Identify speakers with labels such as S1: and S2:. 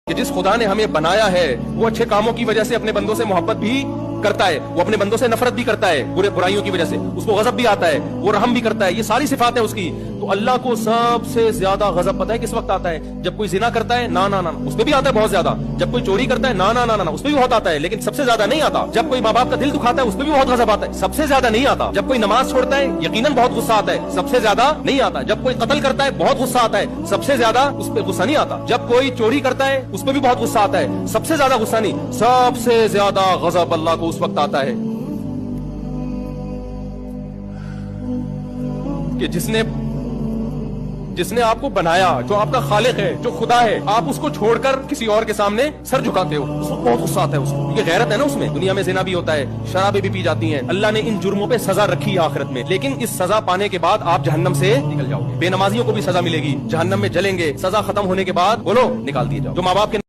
S1: کہ جس خدا نے ہمیں بنایا ہے وہ اچھے کاموں کی وجہ سے اپنے بندوں سے محبت بھی کرتا ہے، وہ اپنے بندوں سے نفرت بھی کرتا ہے، برائیوں کی وجہ سے اس کو غضب بھی آتا ہے، وہ رحم بھی کرتا ہے، یہ ساری صفات ہے اس کی۔ تو اللہ کو سب سے زیادہ غضب پتہ ہے کس وقت آتا ہے؟ جب کوئی زنا کرتا ہے، نا اس پہ بھی آتا ہے بہت زیادہ۔ جب کوئی چوری کرتا ہے، نا اس پہ بھی بہت آتا ہے، لیکن سب سے زیادہ نہیں آتا۔ جب کوئی ماں باپ کا دل دکھاتا ہے اس پہ بھی بہت غضب آتا ہے، سب سے زیادہ نہیں آتا۔ جب کوئی نماز چھوڑتا ہے یقیناً بہت غصہ آتا ہے، سب سے زیادہ نہیں آتا۔ جب کوئی قتل کرتا ہے بہت غصہ آتا ہے، سب سے زیادہ اس پہ غصہ نہیں آتا۔ جب کوئی چوری کرتا ہے اس پہ بھی بہت غصہ آتا ہے، سب سے زیادہ غصہ نہیں، سب سے زیادہ غضب اللہ کو اس وقت آتا ہے کہ جس نے آپ کو بنایا، جو آپ کا خالق ہے، جو خدا ہے، آپ اس کو چھوڑ کر کسی اور کے سامنے سر جھکاتے ہو، اس کو بہت غصہ آتا ہے اس کو۔ یہ غیرت ہے نا اس میں۔ دنیا میں زنا بھی ہوتا ہے، شرابیں بھی پی جاتی ہیں، اللہ نے ان جرموں پہ سزا رکھی ہے آخرت میں، لیکن اس سزا پانے کے بعد آپ جہنم سے نکل جاؤ گے۔ بے نمازیوں کو بھی سزا ملے گی، جہنم میں جلیں گے، سزا ختم ہونے کے بعد بولو نکال دیے جاؤ۔ جو ماں باپ کے